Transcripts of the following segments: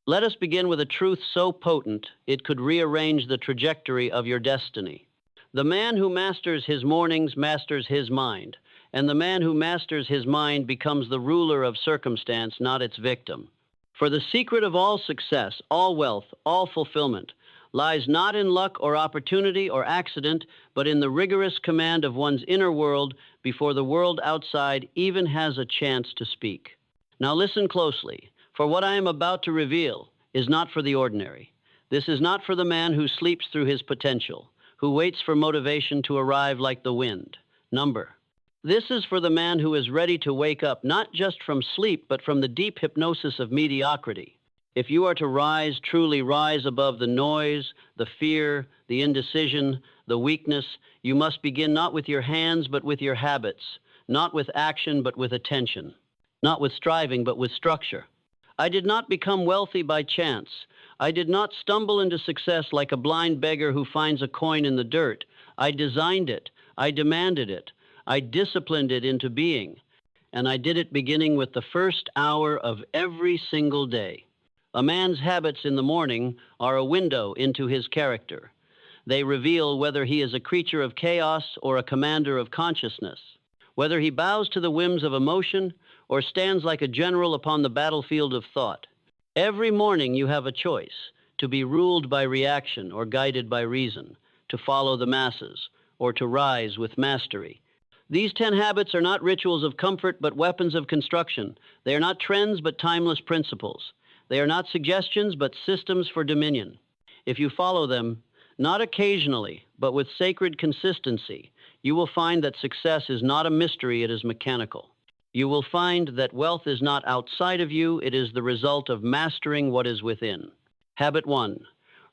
Let us begin with a truth so potent it could rearrange the trajectory of your destiny. The man who masters his mornings masters his mind, and the man who masters his mind becomes the ruler of circumstance, not its victim. For the secret of all success, all wealth, all fulfillment, lies not in luck or opportunity or accident, but in the rigorous command of one's inner world before the world outside even has a chance to speak. Now listen closely, for what I am about to reveal is not for the ordinary. This is not for the man who sleeps through his potential, who waits for motivation to arrive like the wind. This is for the man who is ready to wake up not just from sleep, but from the deep hypnosis of mediocrity. If you are to rise, truly rise above the noise, the fear, the indecision, the weakness, you must begin not with your hands, but with your habits, not with action, but with attention, not with striving, but with structure. I did not become wealthy by chance. I did not stumble into success like a blind beggar who finds a coin in the dirt. I designed it. I demanded it. I disciplined it into being. And I did it beginning with the first hour of every single day. A man's habits in the morning are a window into his character. They reveal whether he is a creature of chaos or a commander of consciousness, whether he bows to the whims of emotion or stands like a general upon the battlefield of thought. Every morning you have a choice: to be ruled by reaction or guided by reason, to follow the masses, or to rise with mastery. These 10 habits are not rituals of comfort, but weapons of construction. They are not trends, but timeless principles. They are not suggestions, but systems for dominion. If you follow them, not occasionally, but with sacred consistency, you will find that success is not a mystery, it is mechanical. You will find that wealth is not outside of you, it is the result of mastering what is within. Habit 1.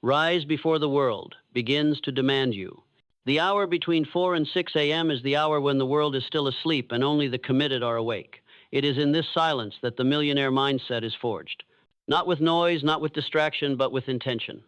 Rise before the world begins to demand you. The hour between 4 and 6 a.m. is the hour when the world is still asleep and only the committed are awake. It is in this silence that the millionaire mindset is forged. Not with noise, not with distraction, but with intention.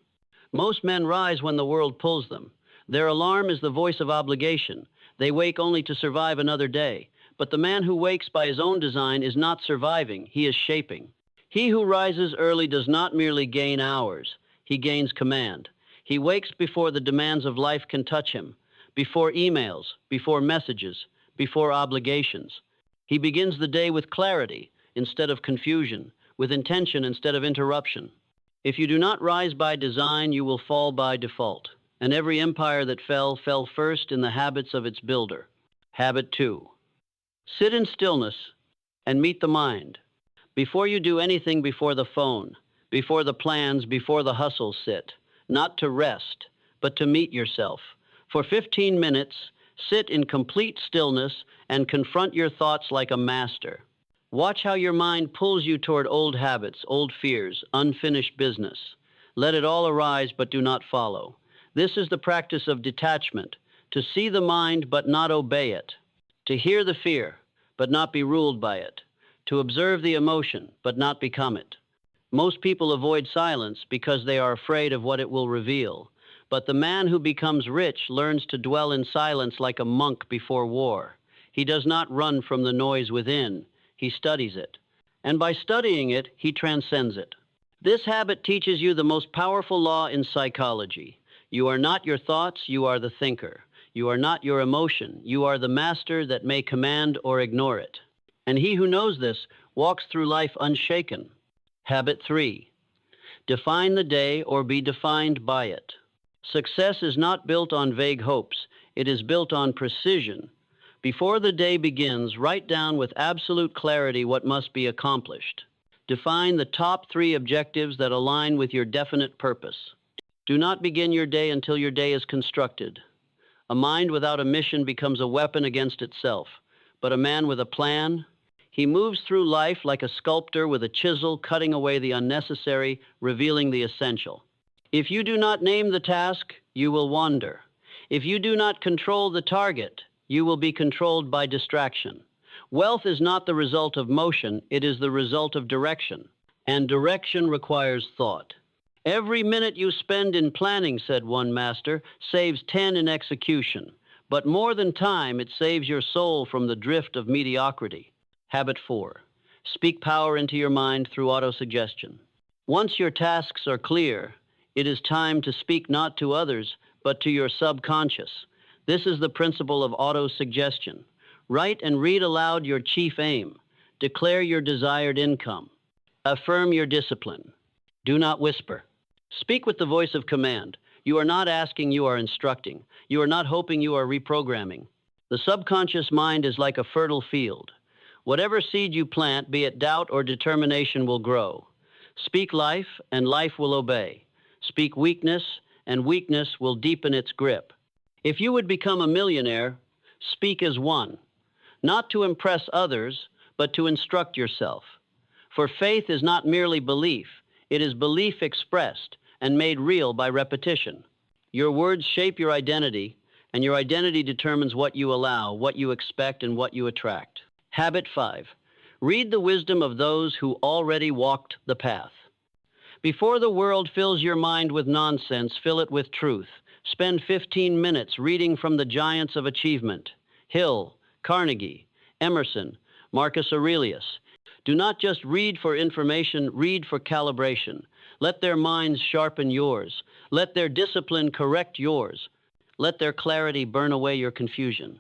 Most men rise when the world pulls them. Their alarm is the voice of obligation. They wake only to survive another day. But the man who wakes by his own design is not surviving, he is shaping. He who rises early does not merely gain hours, he gains command. He wakes before the demands of life can touch him, before emails, before messages, before obligations. He begins the day with clarity instead of confusion, with intention instead of interruption. If you do not rise by design, you will fall by default. And every empire that fell first in the habits of its builder. Habit 2. Sit in stillness and meet the mind. Before you do anything, before the phone, before the plans, before the hustle, sit. Not to rest, but to meet yourself. For 15 minutes, sit in complete stillness and confront your thoughts like a master. Watch how your mind pulls you toward old habits, old fears, unfinished business. Let it all arise, but do not follow. This is the practice of detachment, to see the mind but not obey it, to hear the fear but not be ruled by it, to observe the emotion but not become it. Most people avoid silence because they are afraid of what it will reveal, but the man who becomes rich learns to dwell in silence like a monk before war. He does not run from the noise within, he studies it, and by studying it, he transcends it. This habit teaches you the most powerful law in psychology. You are not your thoughts, you are the thinker. You are not your emotion, you are the master that may command or ignore it. And he who knows this walks through life unshaken. Habit 3. Define the day or be defined by it. Success is not built on vague hopes, it is built on precision. Before the day begins, write down with absolute clarity what must be accomplished. Define the top 3 objectives that align with your definite purpose. Do not begin your day until your day is constructed. A mind without a mission becomes a weapon against itself, but a man with a plan, he moves through life like a sculptor with a chisel, cutting away the unnecessary, revealing the essential. If you do not name the task, you will wander. If you do not control the target, you will be controlled by distraction. Wealth is not the result of motion, it is the result of direction, and direction requires thought. Every minute you spend in planning, said one master, saves 10 in execution. But more than time, it saves your soul from the drift of mediocrity. Habit 4. Speak power into your mind through autosuggestion. Once your tasks are clear, it is time to speak not to others, but to your subconscious. This is the principle of auto-suggestion. Write and read aloud your chief aim. Declare your desired income. Affirm your discipline. Do not whisper. Speak with the voice of command. You are not asking, you are instructing. You are not hoping, you are reprogramming. The subconscious mind is like a fertile field. Whatever seed you plant, be it doubt or determination, will grow. Speak life, and life will obey. Speak weakness, and weakness will deepen its grip. If you would become a millionaire, speak as one, not to impress others, but to instruct yourself. For faith is not merely belief, it is belief expressed and made real by repetition. Your words shape your identity, and your identity determines what you allow, what you expect, and what you attract. Habit 5. Read the wisdom of those who already walked the path. Before the world fills your mind with nonsense, fill it with truth. Spend 15 minutes reading from the giants of achievement: Hill, Carnegie, Emerson, Marcus Aurelius. Do not just read for information, read for calibration. Let their minds sharpen yours. Let their discipline correct yours. Let their clarity burn away your confusion.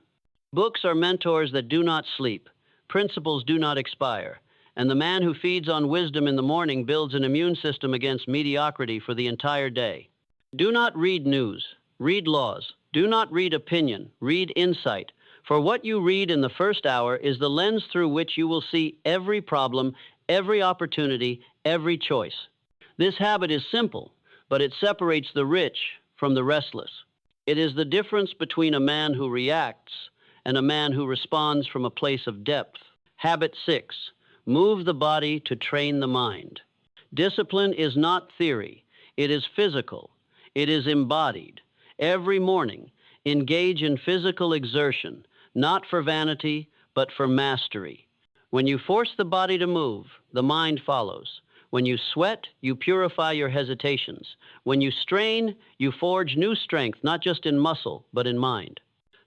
Books are mentors that do not sleep. Principles do not expire. And the man who feeds on wisdom in the morning builds an immune system against mediocrity for the entire day. Do not read news. Read laws. Do not read opinion. Read insight. For what you read in the first hour is the lens through which you will see every problem, every opportunity, every choice. This habit is simple, but it separates the rich from the restless. It is the difference between a man who reacts and a man who responds from a place of depth. Habit 6. Move the body to train the mind. Discipline is not theory. It is physical. It is embodied. Every morning, engage in physical exertion, not for vanity, but for mastery. When you force the body to move, the mind follows. When you sweat, you purify your hesitations. When you strain, you forge new strength, not just in muscle, but in mind.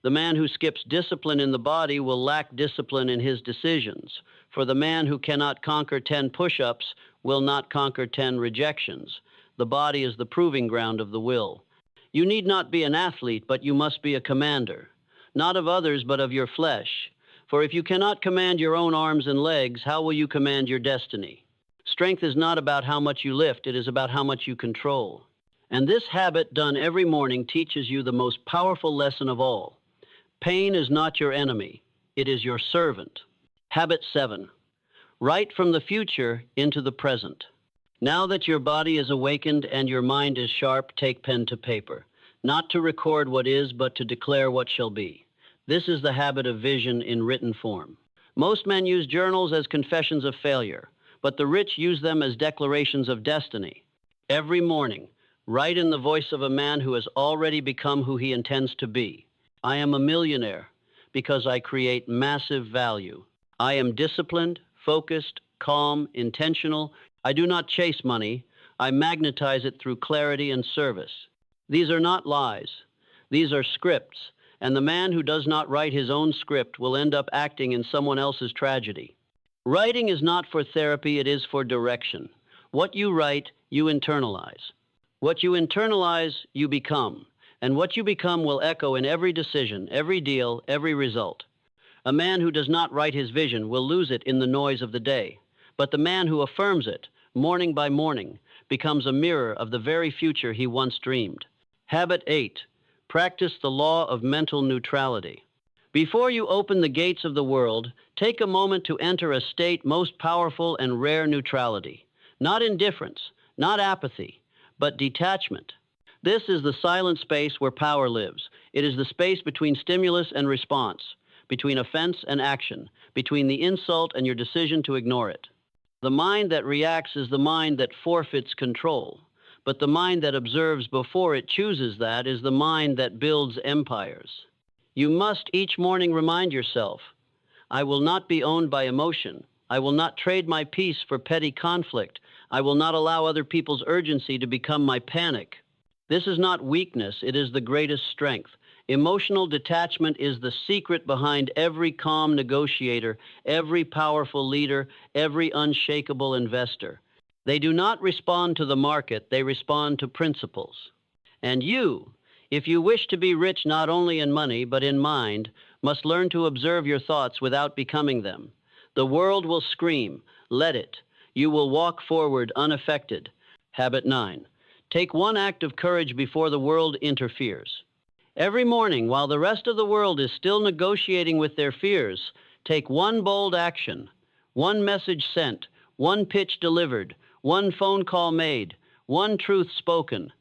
The man who skips discipline in the body will lack discipline in his decisions. For the man who cannot conquer 10 push-ups will not conquer 10 rejections. The body is the proving ground of the will. You need not be an athlete, but you must be a commander, not of others, but of your flesh. For if you cannot command your own arms and legs, how will you command your destiny? Strength is not about how much you lift, it is about how much you control. And this habit done every morning teaches you the most powerful lesson of all. Pain is not your enemy, it is your servant. Habit 7. Write from the future into the present. Now that your body is awakened and your mind is sharp, take pen to paper, not to record what is, but to declare what shall be. This is the habit of vision in written form. Most men use journals as confessions of failure, but the rich use them as declarations of destiny. Every morning, write in the voice of a man who has already become who he intends to be. I am a millionaire because I create massive value. I am disciplined, focused, calm, intentional. I do not chase money. I magnetize it through clarity and service. These are not lies. These are scripts, and the man who does not write his own script will end up acting in someone else's tragedy. Writing is not for therapy, it is for direction. What you write, you internalize. What you internalize, you become. And what you become will echo in every decision, every deal, every result. A man who does not write his vision will lose it in the noise of the day. But the man who affirms it, morning by morning, becomes a mirror of the very future he once dreamed. Habit 8. Practice the law of mental neutrality. Before you open the gates of the world, take a moment to enter a state most powerful and rare neutrality. Not indifference, not apathy, but detachment. This is the silent space where power lives. It is the space between stimulus and response, between offense and action, between the insult and your decision to ignore it. The mind that reacts is the mind that forfeits control, but the mind that observes before it chooses that is the mind that builds empires. You must each morning remind yourself, I will not be owned by emotion. I will not trade my peace for petty conflict. I will not allow other people's urgency to become my panic. This is not weakness, it is the greatest strength. Emotional detachment is the secret behind every calm negotiator, every powerful leader, every unshakable investor. They do not respond to the market, they respond to principles. And you, if you wish to be rich not only in money but in mind, must learn to observe your thoughts without becoming them. The world will scream, let it. You will walk forward unaffected. Habit 9. Take one act of courage before the world interferes. Every morning, while the rest of the world is still negotiating with their fears, take one bold action, one message sent, one pitch delivered, one phone call made, one truth spoken.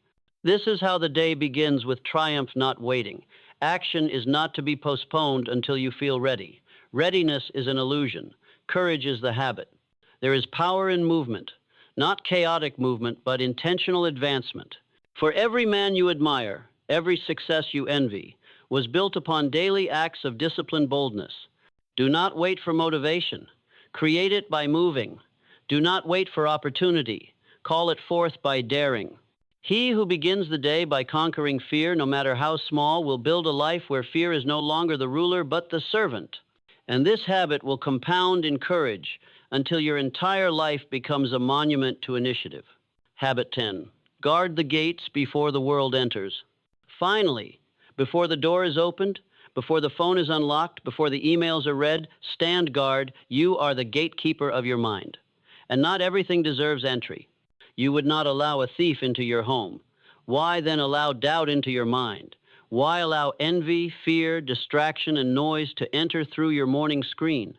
This is how the day begins, with triumph not waiting. Action is not to be postponed until you feel ready. Readiness is an illusion. Courage is the habit. There is power in movement, not chaotic movement, but intentional advancement. For every man you admire, every success you envy, was built upon daily acts of disciplined boldness. Do not wait for motivation. Create it by moving. Do not wait for opportunity. Call it forth by daring. He who begins the day by conquering fear, no matter how small, will build a life where fear is no longer the ruler but the servant. And this habit will compound in courage until your entire life becomes a monument to initiative. Habit 10. Guard the gates before the world enters. Finally, before the door is opened, before the phone is unlocked, before the emails are read, stand guard. You are the gatekeeper of your mind. And not everything deserves entry. You would not allow a thief into your home. Why then allow doubt into your mind? Why allow envy, fear, distraction, and noise to enter through your morning screen?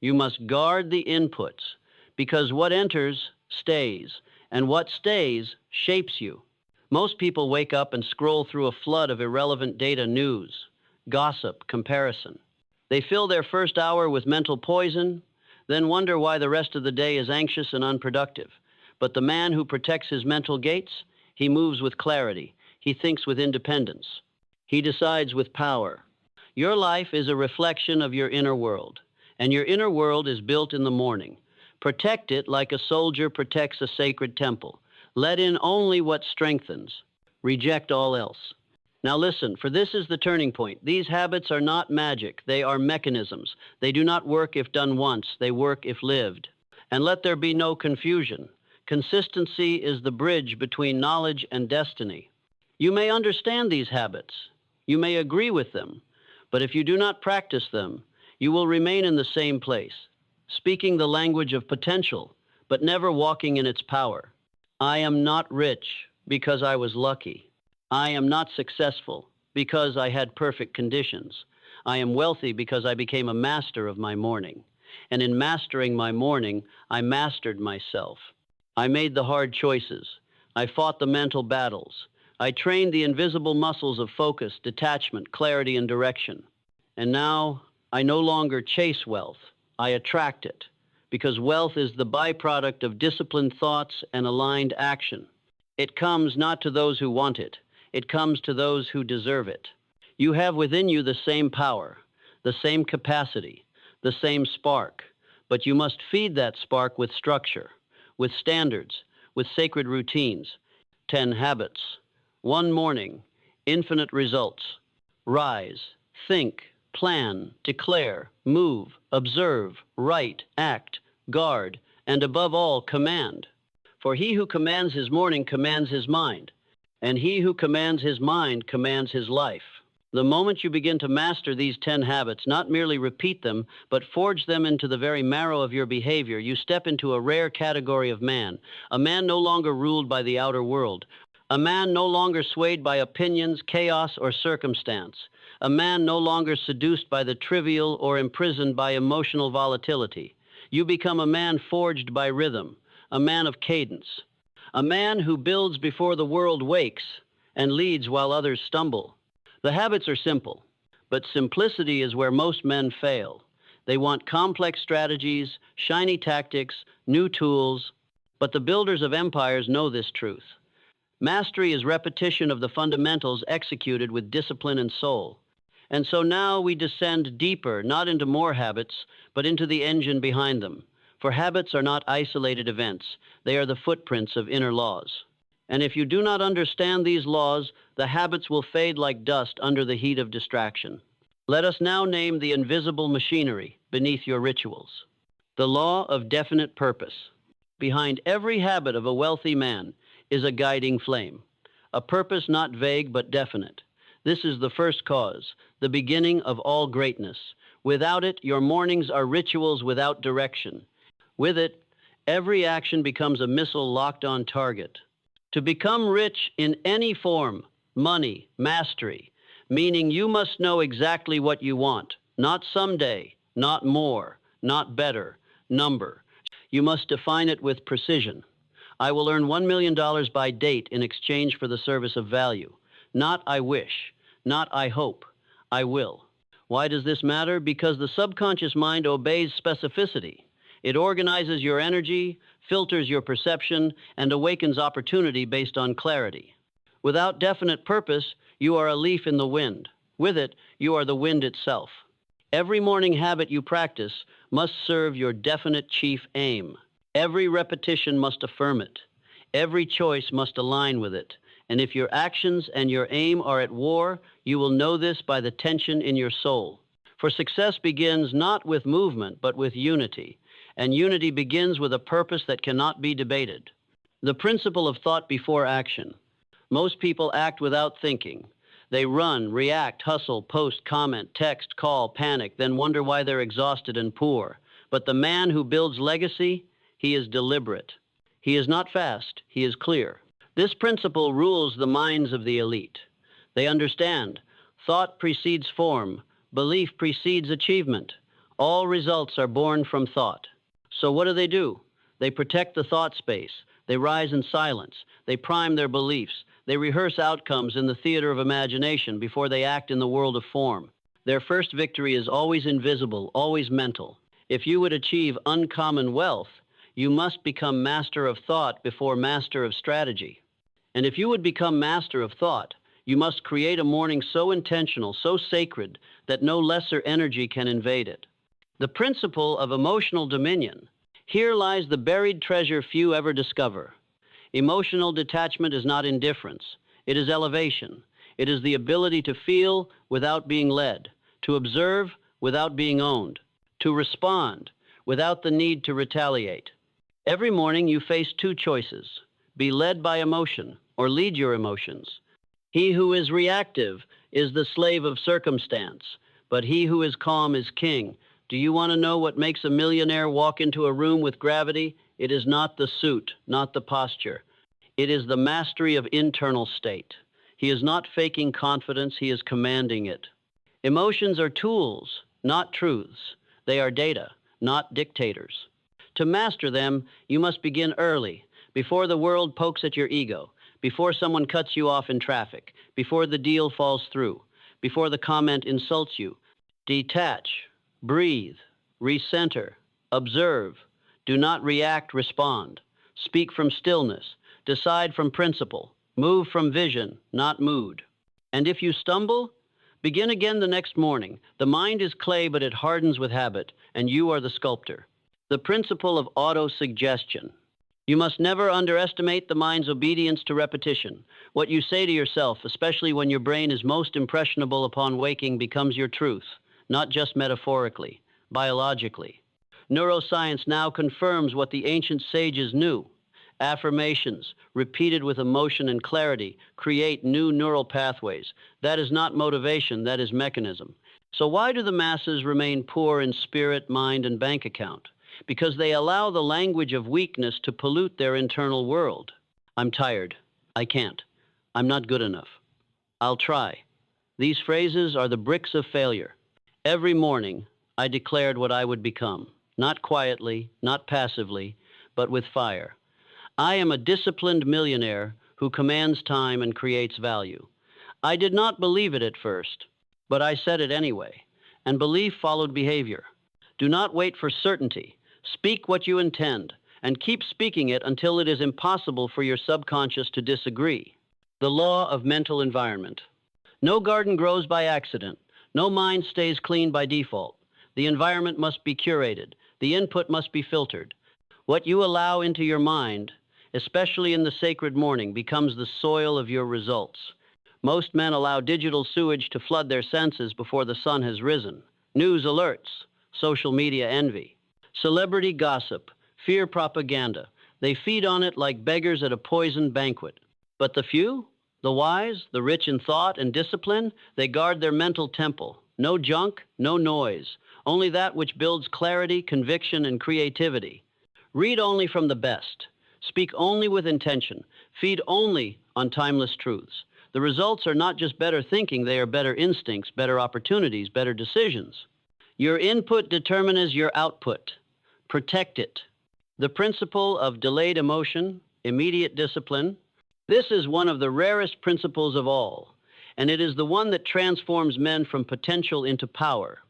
You must guard the inputs, because what enters stays, and what stays shapes you. Most people wake up and scroll through a flood of irrelevant data, news, gossip, comparison. They fill their first hour with mental poison, then wonder why the rest of the day is anxious and unproductive. But the man who protects his mental gates, he moves with clarity. He thinks with independence. He decides with power. Your life is a reflection of your inner world, and your inner world is built in the morning. Protect it like a soldier protects a sacred temple. Let in only what strengthens. Reject all else. Now listen, for this is the turning point. These habits are not magic. They are mechanisms. They do not work if done once. They work if lived. And let there be no confusion. Consistency is the bridge between knowledge and destiny. You may understand these habits. You may agree with them. But if you do not practice them, you will remain in the same place, speaking the language of potential, but never walking in its power. I am not rich because I was lucky. I am not successful because I had perfect conditions. I am wealthy because I became a master of my morning. And in mastering my morning, I mastered myself. I made the hard choices. I fought the mental battles. I trained the invisible muscles of focus, detachment, clarity, and direction. And now I no longer chase wealth. I attract it, because wealth is the byproduct of disciplined thoughts and aligned action. It comes not to those who want it. It comes to those who deserve it. You have within you the same power, the same capacity, the same spark, but you must feed that spark with structure, with standards, with sacred routines. 10 habits. One morning, infinite results. Rise, think, plan, declare, move, observe, write, act, guard, and above all, command. For he who commands his morning commands his mind, and he who commands his mind commands his life. The moment you begin to master these 10 habits, not merely repeat them, but forge them into the very marrow of your behavior, you step into a rare category of man, a man no longer ruled by the outer world, a man no longer swayed by opinions, chaos, or circumstance, a man no longer seduced by the trivial or imprisoned by emotional volatility. You become a man forged by rhythm, a man of cadence, a man who builds before the world wakes and leads while others stumble. The habits are simple, but simplicity is where most men fail. They want complex strategies, shiny tactics, new tools, but the builders of empires know this truth. Mastery is repetition of the fundamentals executed with discipline and soul. And so now we descend deeper, not into more habits, but into the engine behind them. For habits are not isolated events. They are the footprints of inner laws. And if you do not understand these laws, the habits will fade like dust under the heat of distraction. Let us now name the invisible machinery beneath your rituals. The law of definite purpose. Behind every habit of a wealthy man is a guiding flame, a purpose not vague but definite. This is the first cause, the beginning of all greatness. Without it, your mornings are rituals without direction. With it, every action becomes a missile locked on target. To become rich in any form, money, mastery, meaning you must know exactly what you want, not someday, not more, not better, number. You must define it with precision. I will earn $1 million by date in exchange for the service of value. Not I wish, not I hope, I will. Why does this matter? Because the subconscious mind obeys specificity. It organizes your energy, filters your perception, and awakens opportunity based on clarity. Without definite purpose, you are a leaf in the wind. With it, you are the wind itself. Every morning habit you practice must serve your definite chief aim. Every repetition must affirm it. Every choice must align with it. And if your actions and your aim are at war, you will know this by the tension in your soul. For success begins not with movement, but with unity. And unity begins with a purpose that cannot be debated. The principle of thought before action. Most people act without thinking. They run, react, hustle, post, comment, text, call, panic, then wonder why they're exhausted and poor. But the man who builds legacy, he is deliberate. He is not fast, he is clear. This principle rules the minds of the elite. They understand thought precedes form, belief precedes achievement. All results are born from thought. So what do? They protect the thought space. They rise in silence. They prime their beliefs. They rehearse outcomes in the theater of imagination before they act in the world of form. Their first victory is always invisible, always mental. If you would achieve uncommon wealth, you must become master of thought before master of strategy. And if you would become master of thought, you must create a morning so intentional, so sacred, that no lesser energy can invade it. The principle of emotional dominion. Here lies the buried treasure few ever discover. Emotional detachment is not indifference. It is elevation. It is the ability to feel without being led, to observe without being owned, to respond without the need to retaliate. Every morning you face two choices: be led by emotion or lead your emotions. He who is reactive is the slave of circumstance, but he who is calm is king. Do you want to know what makes a millionaire walk into a room with gravity? It is not the suit, not the posture. It is the mastery of internal state. He is not faking confidence, he is commanding it. Emotions are tools, not truths. They are data, not dictators. To master them, you must begin early, before the world pokes at your ego, before someone cuts you off in traffic, before the deal falls through, before the comment insults you. Detach, breathe, recenter, observe. Do not react, respond. Speak from stillness. Decide from principle. Move from vision, not mood. And if you stumble, begin again the next morning. The mind is clay, but it hardens with habit, and you are the sculptor. The principle of auto-suggestion. You must never underestimate the mind's obedience to repetition. What you say to yourself, especially when your brain is most impressionable upon waking, becomes your truth, not just metaphorically, biologically. Neuroscience now confirms what the ancient sages knew. Affirmations, repeated with emotion and clarity, create new neural pathways. That is not motivation, that is mechanism. So why do the masses remain poor in spirit, mind, and bank account? Because they allow the language of weakness to pollute their internal world. I'm tired. I can't. I'm not good enough. I'll try. These phrases are the bricks of failure. Every morning, I declared what I would become. Not quietly, not passively, but with fire. I am a disciplined millionaire who commands time and creates value. I did not believe it at first, but I said it anyway, and belief followed behavior. Do not wait for certainty. Speak what you intend, and keep speaking it until it is impossible for your subconscious to disagree. The law of mental environment. No garden grows by accident. No mind stays clean by default. The environment must be curated. The input must be filtered. What you allow into your mind, especially in the sacred morning, becomes the soil of your results. Most men allow digital sewage to flood their senses before the sun has risen. News alerts, social media envy, celebrity gossip, fear propaganda. They feed on it like beggars at a poisoned banquet. But the few, the wise, the rich in thought and discipline, they guard their mental temple. No junk, no noise, only that which builds clarity, conviction, and creativity. Read only from the best. Speak only with intention. Feed only on timeless truths. The results are not just better thinking, they are better instincts, better opportunities, better decisions. Your input determines your output. Protect it. The principle of delayed emotion, immediate discipline. This is one of the rarest principles of all, and it is the one that transforms men from potential into power.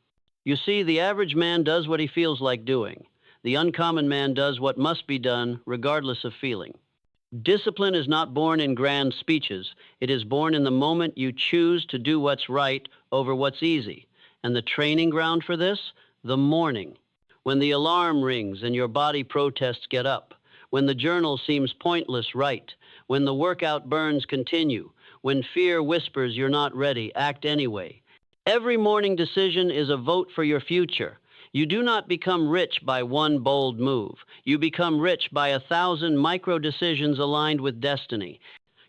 You see, the average man does what he feels like doing. The uncommon man does what must be done, regardless of feeling. Discipline is not born in grand speeches. It is born in the moment you choose to do what's right over what's easy. And the training ground for this? The morning. When the alarm rings and your body protests, get up. When the journal seems pointless, write. When the workout burns, continue. When fear whispers you're not ready, act anyway. Every morning decision is a vote for your future. You do not become rich by one bold move. You become rich by 1,000 micro decisions aligned with destiny.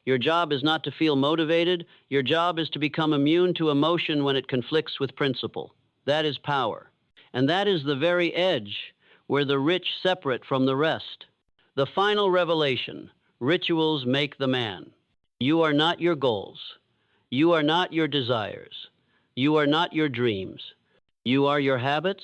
Your job is not to feel motivated. Your job is to become immune to emotion when it conflicts with principle. That is power. And that is the very edge where the rich separate from the rest. The final revelation: rituals make the man. You are not your goals. You are not your desires. You are not your dreams. You are your habits.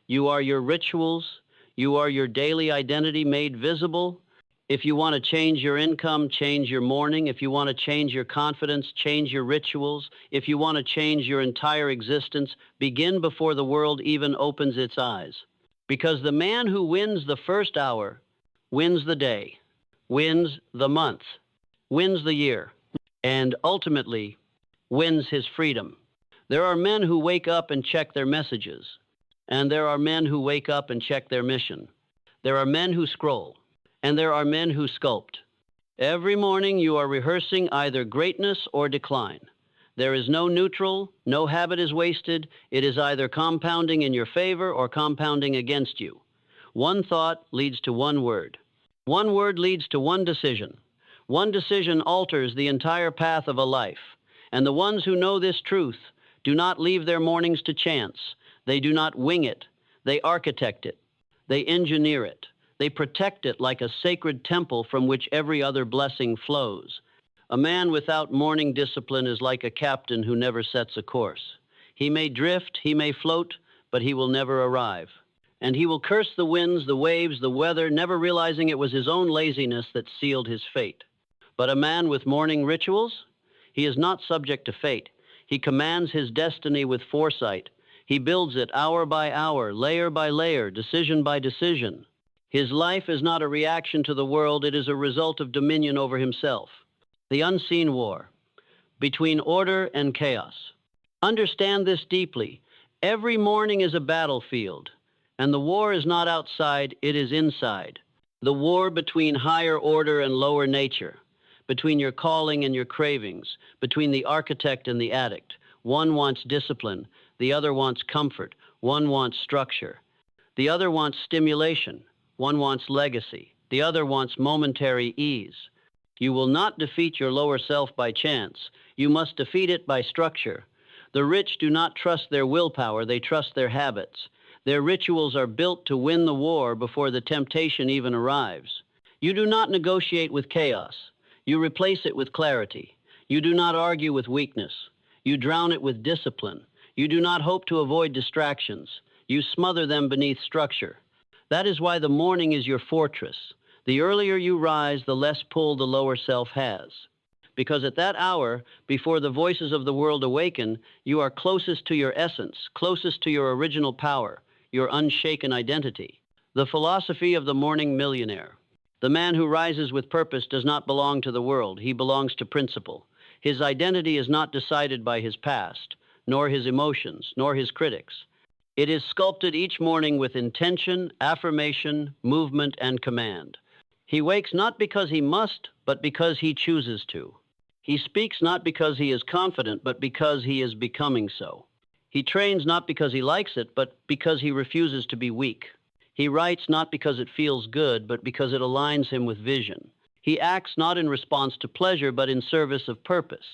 You are your rituals. You are your daily identity made visible. If you want to change your income, change your morning. If you want to change your confidence, change your rituals. If you want to change your entire existence, begin before the world even opens its eyes. Because the man who wins the first hour wins the day, wins the month, wins the year, and ultimately wins his freedom. There are men who wake up and check their messages, and there are men who wake up and check their mission. There are men who scroll, and there are men who sculpt. Every morning you are rehearsing either greatness or decline. There is no neutral, no habit is wasted. It is either compounding in your favor or compounding against you. One thought leads to one word. One word leads to one decision. One decision alters the entire path of a life. And the ones who know this truth do not leave their mornings to chance. They do not wing it. They architect it. They engineer it. They protect it like a sacred temple from which every other blessing flows. A man without morning discipline is like a captain who never sets a course. He may drift, he may float, but he will never arrive. And he will curse the winds, the waves, the weather, never realizing it was his own laziness that sealed his fate. But a man with morning rituals? He is not subject to fate. He commands his destiny with foresight. He builds it hour by hour, layer by layer, decision by decision. His life is not a reaction to the world, it is a result of dominion over himself. The unseen war between order and chaos. Understand this deeply. Every morning is a battlefield, and the war is not outside, it is inside. The war between higher order and lower nature, between your calling and your cravings, between the architect and the addict. One wants discipline, the other wants comfort, one wants structure. The other wants stimulation, one wants legacy, the other wants momentary ease. You will not defeat your lower self by chance. You must defeat it by structure. The rich do not trust their willpower, they trust their habits. Their rituals are built to win the war before the temptation even arrives. You do not negotiate with chaos. You replace it with clarity. You do not argue with weakness. You drown it with discipline. You do not hope to avoid distractions. You smother them beneath structure. That is why the morning is your fortress. The earlier you rise, the less pull the lower self has. Because at that hour, before the voices of the world awaken, you are closest to your essence, closest to your original power, your unshaken identity. The philosophy of the morning millionaire. The man who rises with purpose does not belong to the world. He belongs to principle. His identity is not decided by his past, nor his emotions, nor his critics. It is sculpted each morning with intention, affirmation, movement, and command. He wakes not because he must, but because he chooses to. He speaks not because he is confident, but because he is becoming so. He trains not because he likes it, but because he refuses to be weak. He writes not because it feels good, but because it aligns him with vision. He acts not in response to pleasure, but in service of purpose.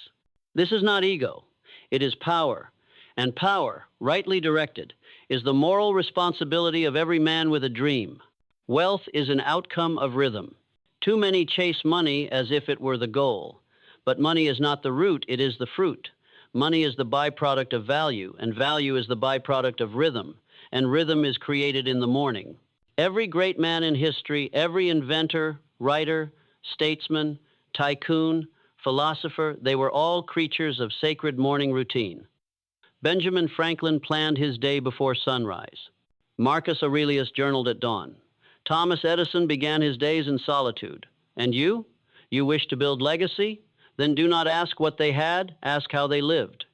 This is not ego, it is power. And power, rightly directed, is the moral responsibility of every man with a dream. Wealth is an outcome of rhythm. Too many chase money as if it were the goal. But money is not the root, it is the fruit. Money is the byproduct of value, and value is the byproduct of rhythm, and rhythm is created in the morning. Every great man in history, every inventor, writer, statesman, tycoon, philosopher, they were all creatures of sacred morning routine. Benjamin Franklin planned his day before sunrise. Marcus Aurelius journaled at dawn. Thomas Edison began his days in solitude. And you? You wish to build legacy? Then do not ask what they had, ask how they lived.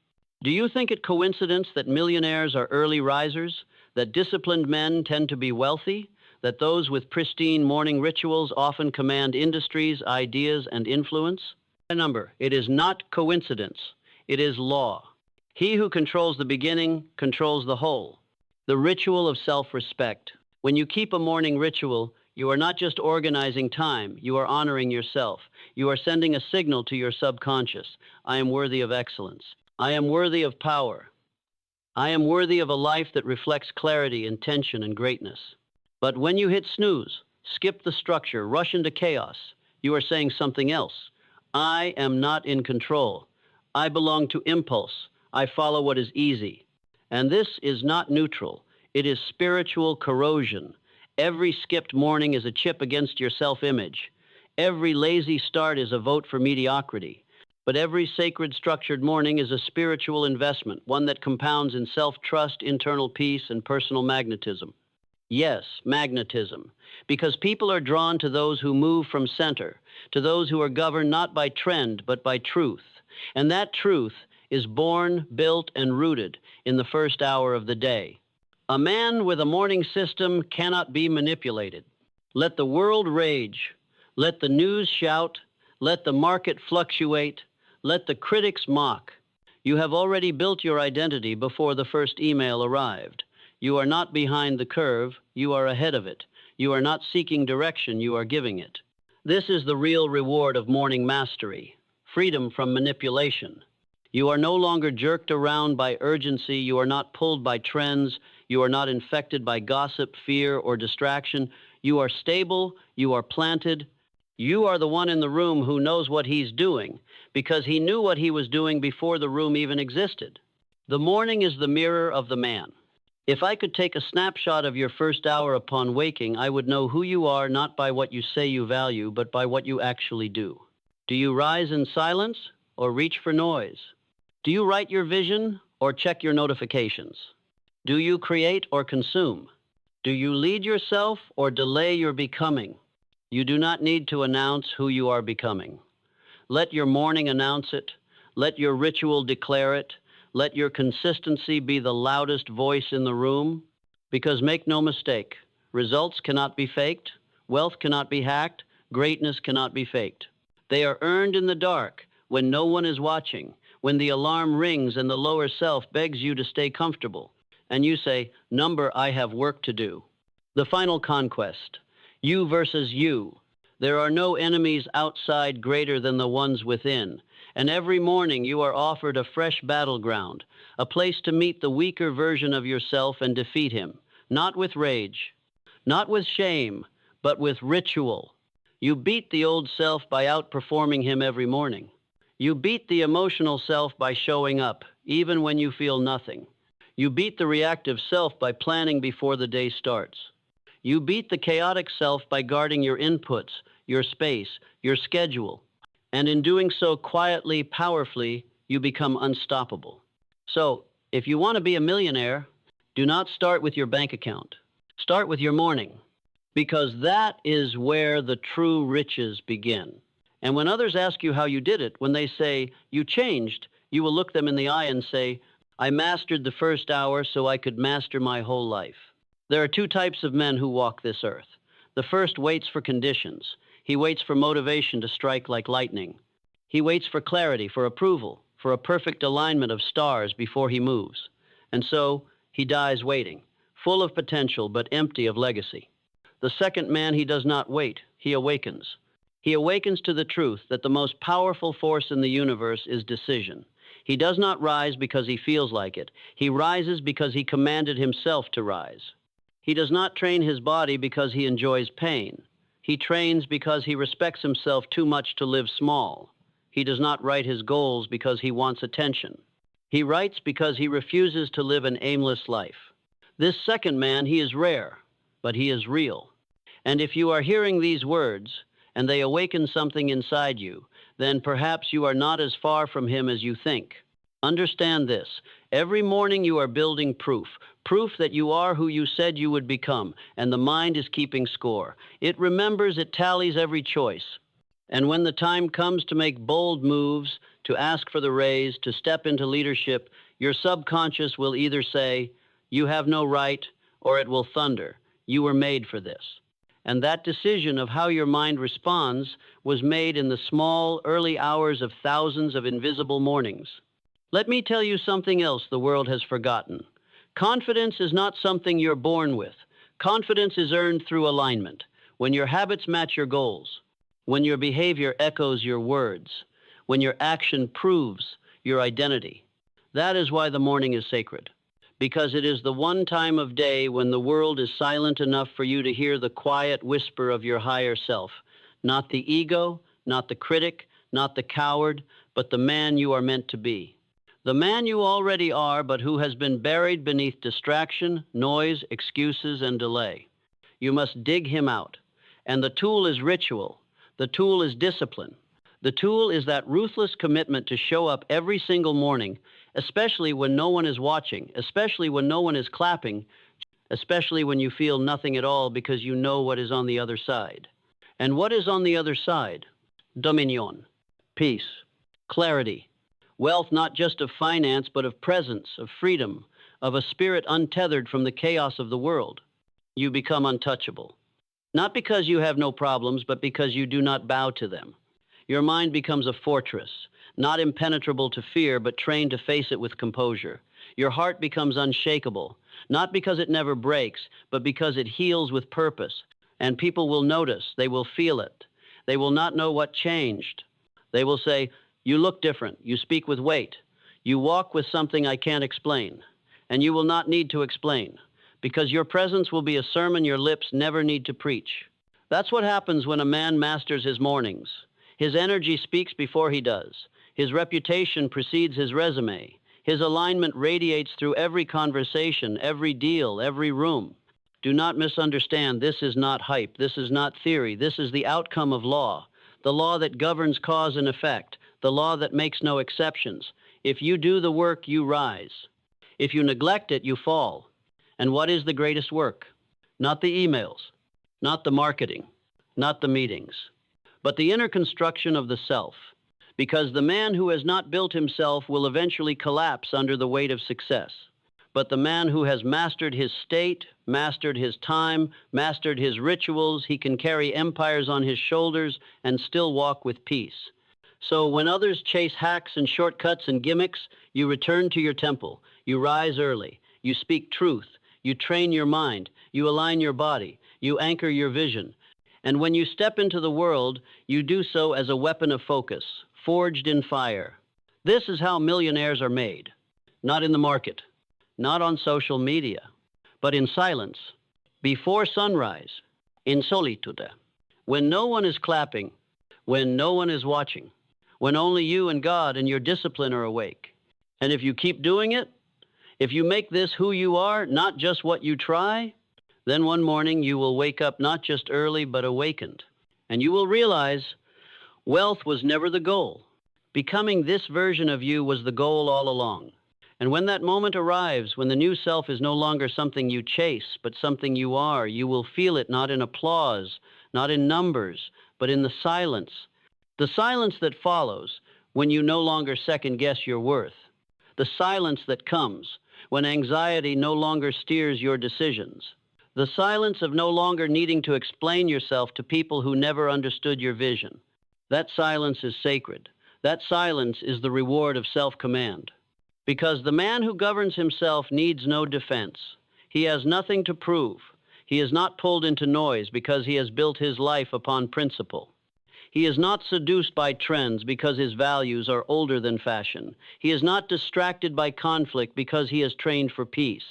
Do you think it coincidence that millionaires are early risers, that disciplined men tend to be wealthy, that those with pristine morning rituals often command industries, ideas, and influence? Remember, it is not coincidence, it is law. He who controls the beginning controls the whole. The ritual of self-respect. When you keep a morning ritual, you are not just organizing time, you are honoring yourself. You are sending a signal to your subconscious. I am worthy of excellence. I am worthy of power. I am worthy of a life that reflects clarity, intention, and greatness. But when you hit snooze, skip the structure, rush into chaos, you are saying something else. I am not in control. I belong to impulse. I follow what is easy. And this is not neutral. It is spiritual corrosion. Every skipped morning is a chip against your self-image. Every lazy start is a vote for mediocrity. But every sacred structured morning is a spiritual investment, one that compounds in self-trust, internal peace, and personal magnetism. Yes, magnetism. Because people are drawn to those who move from center, to those who are governed not by trend, but by truth. And that truth is born, built, and rooted in the first hour of the day. A man with a morning system cannot be manipulated. Let the world rage. Let the news shout. Let the market fluctuate. Let the critics mock. You have already built your identity before the first email arrived. You are not behind the curve, you are ahead of it. You are not seeking direction, you are giving it. This is the real reward of morning mastery, freedom from manipulation. You are no longer jerked around by urgency, you are not pulled by trends, you are not infected by gossip, fear, or distraction. You are stable, you are planted. You are the one in the room who knows what he's doing, because he knew what he was doing before the room even existed. The morning is the mirror of the man. If I could take a snapshot of your first hour upon waking, I would know who you are not by what you say you value, but by what you actually do. Do you rise in silence or reach for noise? Do you write your vision or check your notifications? Do you create or consume? Do you lead yourself or delay your becoming? You do not need to announce who you are becoming. Let your morning announce it. Let your ritual declare it. Let your consistency be the loudest voice in the room, because make no mistake, results cannot be faked, wealth cannot be hacked, greatness cannot be faked. They are earned in the dark when no one is watching, when the alarm rings and the lower self begs you to stay comfortable, and you say, "Number, I have work to do." The final conquest, you versus you. There are no enemies outside greater than the ones within. And every morning you are offered a fresh battleground, a place to meet the weaker version of yourself and defeat him, not with rage, not with shame, but with ritual. You beat the old self by outperforming him every morning. You beat the emotional self by showing up, even when you feel nothing. You beat the reactive self by planning before the day starts. You beat the chaotic self by guarding your inputs, your space, your schedule. And in doing so quietly, powerfully, you become unstoppable. So, if you want to be a millionaire, do not start with your bank account. Start with your morning, because that is where the true riches begin. And when others ask you how you did it, when they say, "You changed," you will look them in the eye and say, "I mastered the first hour so I could master my whole life." There are two types of men who walk this earth. The first waits for conditions. He waits for motivation to strike like lightning. He waits for clarity, for approval, for a perfect alignment of stars before he moves. And so he dies waiting, full of potential but empty of legacy. The second man, he does not wait, he awakens. He awakens to the truth that the most powerful force in the universe is decision. He does not rise because he feels like it. He rises because he commanded himself to rise. He does not train his body because he enjoys pain. He trains because he respects himself too much to live small. He does not write his goals because he wants attention. He writes because he refuses to live an aimless life. This second man, he is rare, but he is real. And if you are hearing these words, and they awaken something inside you, then perhaps you are not as far from him as you think. Understand this. Every morning you are building proof that you are who you said you would become, and the mind is keeping score. It remembers, it tallies every choice. And when the time comes to make bold moves, to ask for the raise, to step into leadership, your subconscious will either say, "You have no right," or it will thunder, "You were made for this." And that decision of how your mind responds was made in the small, early hours of thousands of invisible mornings. Let me tell you something else the world has forgotten. Confidence is not something you're born with. Confidence is earned through alignment, when your habits match your goals, when your behavior echoes your words, when your action proves your identity. That is why the morning is sacred, because it is the one time of day when the world is silent enough for you to hear the quiet whisper of your higher self, not the ego, not the critic, not the coward, but the man you are meant to be. The man you already are, but who has been buried beneath distraction, noise, excuses, and delay. You must dig him out. And the tool is ritual. The tool is discipline. The tool is that ruthless commitment to show up every single morning, especially when no one is watching, especially when no one is clapping, especially when you feel nothing at all because you know what is on the other side. And what is on the other side? Dominion, peace, clarity, wealth not just of finance, but of presence, of freedom, of a spirit untethered from the chaos of the world. You become untouchable. Not because you have no problems, but because you do not bow to them. Your mind becomes a fortress, not impenetrable to fear, but trained to face it with composure. Your heart becomes unshakable, not because it never breaks, but because it heals with purpose. And people will notice, they will feel it. They will not know what changed. They will say, "You look different, you speak with weight, you walk with something I can't explain." And you will not need to explain, because your presence will be a sermon your lips never need to preach. That's what happens when a man masters his mornings. His energy speaks before he does. His reputation precedes his resume. His alignment radiates through every conversation, every deal, every room. Do not misunderstand, this is not hype, this is not theory, this is the outcome of law, the law that governs cause and effect, the law that makes no exceptions. If you do the work, you rise. If you neglect it, you fall. And what is the greatest work? Not the emails, not the marketing, not the meetings, but the inner construction of the self. Because the man who has not built himself will eventually collapse under the weight of success. But the man who has mastered his state, mastered his time, mastered his rituals, he can carry empires on his shoulders and still walk with peace. So when others chase hacks and shortcuts and gimmicks, you return to your temple. You rise early. You speak truth. You train your mind. You align your body. You anchor your vision. And when you step into the world, you do so as a weapon of focus, forged in fire. This is how millionaires are made. Not in the market, not on social media, but in silence, before sunrise, in solitude, when no one is clapping, when no one is watching, when only you and God and your discipline are awake. And if you keep doing it, if you make this who you are, not just what you try, then one morning you will wake up not just early, but awakened. And you will realize wealth was never the goal. Becoming this version of you was the goal all along. And when that moment arrives, when the new self is no longer something you chase, but something you are, you will feel it not in applause, not in numbers, but in the silence. The silence that follows when you no longer second-guess your worth. The silence that comes when anxiety no longer steers your decisions. The silence of no longer needing to explain yourself to people who never understood your vision. That silence is sacred. That silence is the reward of self-command. Because the man who governs himself needs no defense. He has nothing to prove. He is not pulled into noise because he has built his life upon principle. He is not seduced by trends because his values are older than fashion. He is not distracted by conflict because he has trained for peace.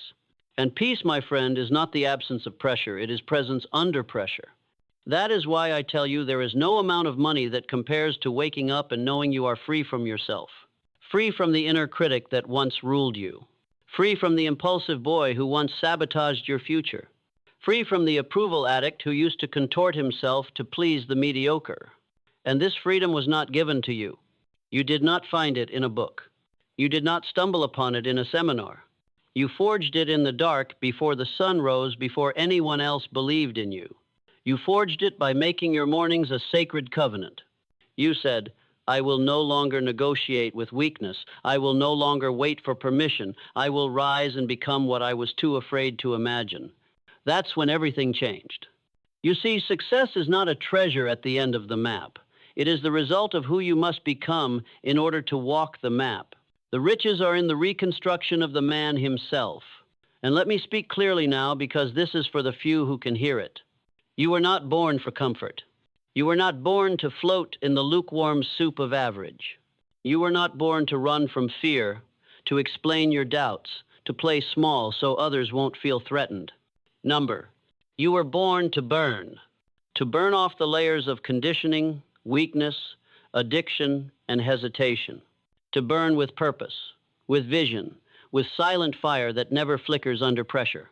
And peace, my friend, is not the absence of pressure. It is presence under pressure. That is why I tell you there is no amount of money that compares to waking up and knowing you are free from yourself, free from the inner critic that once ruled you, free from the impulsive boy who once sabotaged your future, free from the approval addict who used to contort himself to please the mediocre. And this freedom was not given to you. You did not find it in a book. You did not stumble upon it in a seminar. You forged it in the dark before the sun rose, before anyone else believed in you. You forged it by making your mornings a sacred covenant. You said, I will no longer negotiate with weakness. I will no longer wait for permission. I will rise and become what I was too afraid to imagine. That's when everything changed. You see, success is not a treasure at the end of the map. It is the result of who you must become in order to walk the map. The riches are in the reconstruction of the man himself. And let me speak clearly now, because this is for the few who can hear it. You were not born for comfort. You were not born to float in the lukewarm soup of average. You were not born to run from fear, to explain your doubts, to play small so others won't feel threatened. You were born to burn off the layers of conditioning, weakness, addiction, and hesitation, to burn with purpose, with vision, with silent fire that never flickers under pressure,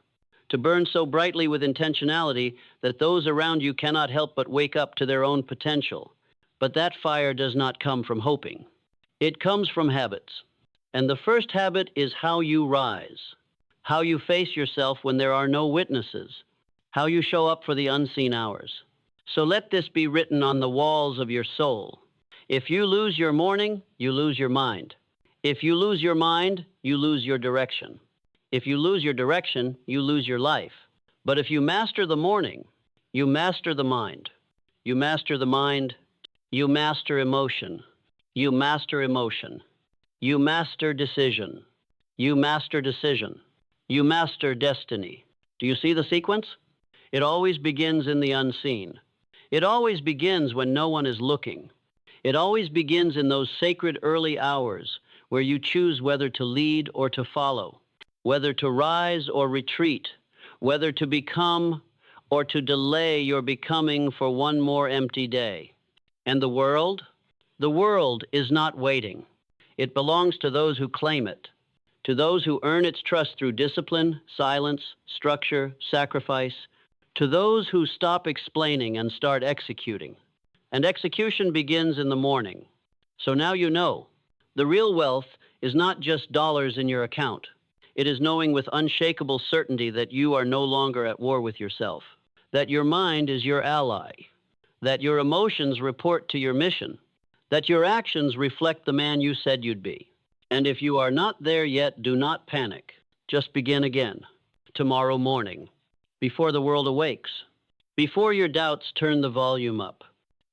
to burn so brightly with intentionality that those around you cannot help but wake up to their own potential. But that fire does not come from hoping. It comes from habits. And the first habit is how you rise, how you face yourself when there are no witnesses, how you show up for the unseen hours. So let this be written on the walls of your soul. If you lose your morning, you lose your mind. If you lose your mind, you lose your direction. If you lose your direction, you lose your life. But if you master the morning, you master the mind. You master the mind, you master emotion. You master emotion. You master decision. You master decision. You master destiny. Do you see the sequence? It always begins in the unseen. It always begins when no one is looking. It always begins in those sacred early hours where you choose whether to lead or to follow, whether to rise or retreat, whether to become or to delay your becoming for one more empty day. And the world? The world is not waiting. It belongs to those who claim it, to those who earn its trust through discipline, silence, structure, sacrifice, to those who stop explaining and start executing. And execution begins in the morning. So now you know. The real wealth is not just dollars in your account. It is knowing with unshakable certainty that you are no longer at war with yourself, that your mind is your ally, that your emotions report to your mission, that your actions reflect the man you said you'd be. And if you are not there yet, do not panic. Just begin again, tomorrow morning, before the world awakes, before your doubts turn the volume up,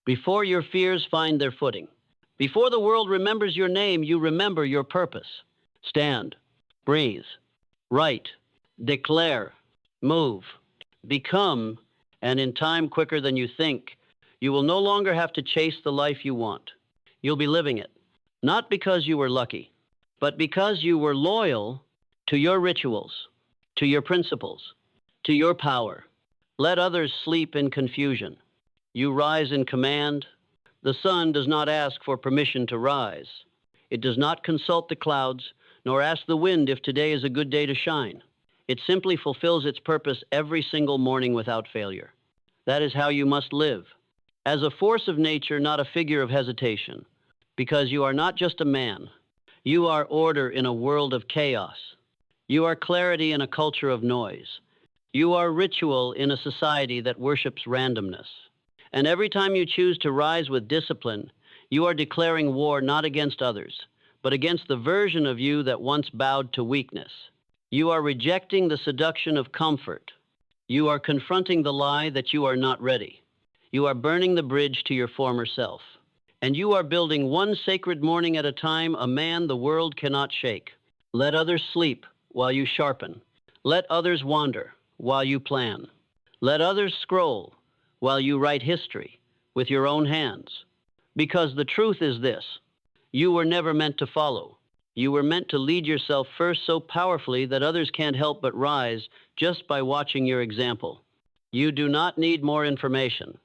before your fears find their footing, before the world remembers your name, you remember your purpose. Stand, breathe, write, declare, move, become, and in time quicker than you think, you will no longer have to chase the life you want. You'll be living it, not because you were lucky, but because you were loyal to your rituals, to your principles, to your power. Let others sleep in confusion. You rise in command. The sun does not ask for permission to rise. It does not consult the clouds, nor ask the wind if today is a good day to shine. It simply fulfills its purpose every single morning without failure. That is how you must live, as a force of nature, not a figure of hesitation, because you are not just a man. You are order in a world of chaos. You are clarity in a culture of noise. You are ritual in a society that worships randomness. And every time you choose to rise with discipline, you are declaring war not against others, but against the version of you that once bowed to weakness. You are rejecting the seduction of comfort. You are confronting the lie that you are not ready. You are burning the bridge to your former self. And you are building one sacred morning at a time, a man the world cannot shake. Let others sleep while you sharpen. Let others wander while you plan. Let others scroll while you write history with your own hands. Because the truth is this: you were never meant to follow. You were meant to lead yourself first so powerfully that others can't help but rise just by watching your example. You do not need more information.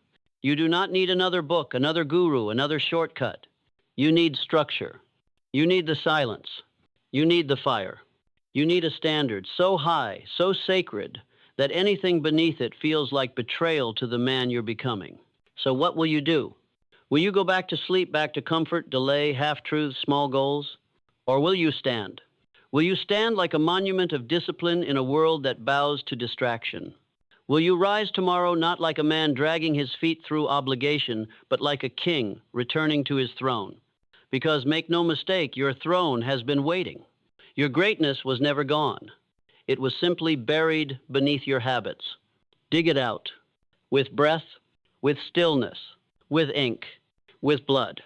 You do not need another book, another guru, another shortcut. You need structure. You need the silence. You need the fire. You need a standard so high, so sacred, that anything beneath it feels like betrayal to the man you're becoming. So what will you do? Will you go back to sleep, back to comfort, delay, half-truths, small goals? Or will you stand? Will you stand like a monument of discipline in a world that bows to distraction? Will you rise tomorrow not like a man dragging his feet through obligation, but like a king returning to his throne? Because make no mistake, your throne has been waiting. Your greatness was never gone. It was simply buried beneath your habits. Dig it out. With breath, with stillness, with ink, with blood,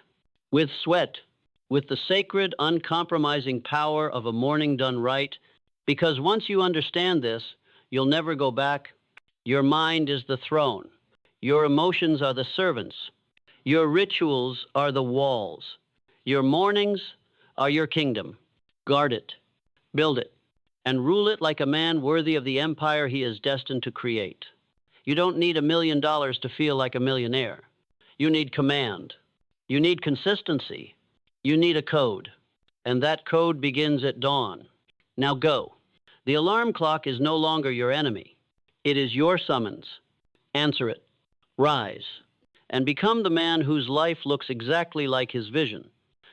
with sweat, with the sacred, uncompromising power of a morning done right. Because once you understand this, you'll never go back. Your mind is the throne. Your emotions are the servants. Your rituals are the walls. Your mornings are your kingdom. Guard it, build it, and rule it like a man worthy of the empire he is destined to create. You don't need $1 million to feel like a millionaire. You need command. You need consistency. You need a code. And that code begins at dawn. Now go. The alarm clock is no longer your enemy. It is your summons. Answer it. Rise. And become the man whose life looks exactly like his vision,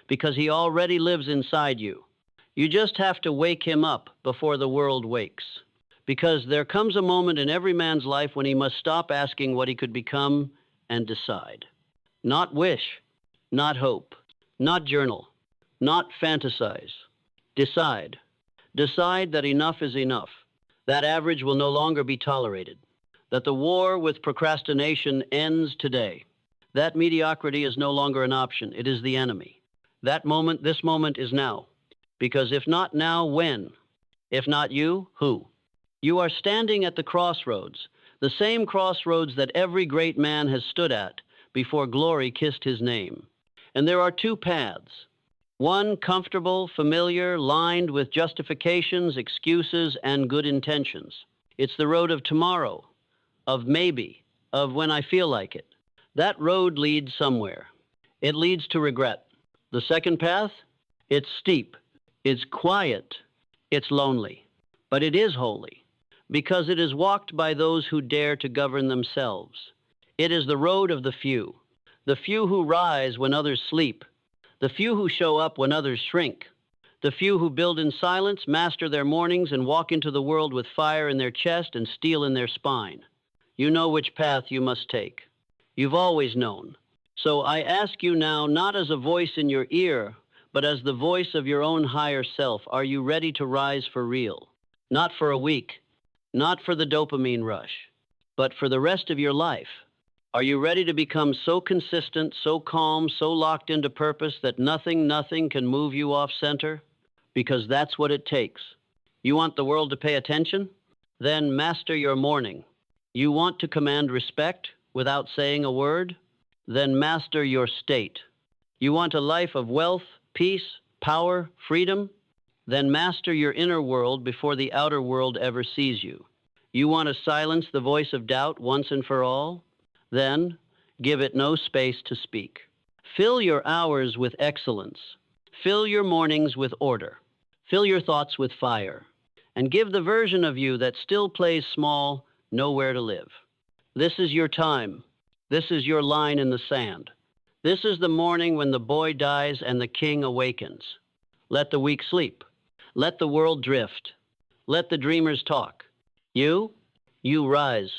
because he already lives inside you. You just have to wake him up before the world wakes. Because there comes a moment in every man's life when he must stop asking what he could become and decide. Not wish, not hope, not journal, not fantasize. Decide. Decide that enough is enough. That average will no longer be tolerated. That the war with procrastination ends today. That mediocrity is no longer an option. It is the enemy. That moment, this moment is now. Because if not now, when? If not you, who? You are standing at the crossroads, the same crossroads that every great man has stood at before glory kissed his name. And there are two paths. One comfortable, familiar, lined with justifications, excuses, and good intentions. It's the road of tomorrow, of maybe, of when I feel like it. That road leads somewhere. It leads to regret. The second path? It's steep. It's quiet. It's lonely. But it is holy, because it is walked by those who dare to govern themselves. It is the road of the few who rise when others sleep, the few who show up when others shrink, the few who build in silence, master their mornings, and walk into the world with fire in their chest and steel in their spine. You know which path you must take. You've always known. So I ask you now, not as a voice in your ear, but as the voice of your own higher self, are you ready to rise for real? Not for a week, not for the dopamine rush, but for the rest of your life. Are you ready to become so consistent, so calm, so locked into purpose that nothing can move you off center? Because that's what it takes. You want the world to pay attention? Then master your morning. You want to command respect without saying a word? Then master your state. You want a life of wealth, peace, power, freedom? Then master your inner world before the outer world ever sees you. You want to silence the voice of doubt once and for all? Then give it no space to speak. Fill your hours with excellence. Fill your mornings with order. Fill your thoughts with fire. And give the version of you that still plays small nowhere to live. This is your time. This is your line in the sand. This is the morning when the boy dies and the king awakens. Let the weak sleep. Let the world drift. Let the dreamers talk. You rise.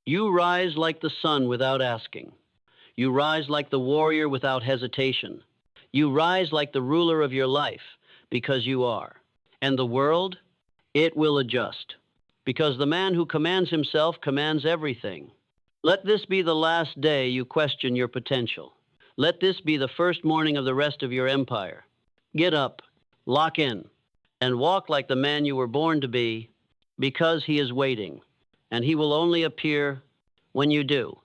You rise like the sun without asking. You rise like the warrior without hesitation. You rise like the ruler of your life, because you are. And the world, it will adjust. Because the man who commands himself commands everything. Let this be the last day you question your potential. Let this be the first morning of the rest of your empire. Get up, lock in, and walk like the man you were born to be, because he is waiting, and he will only appear when you do.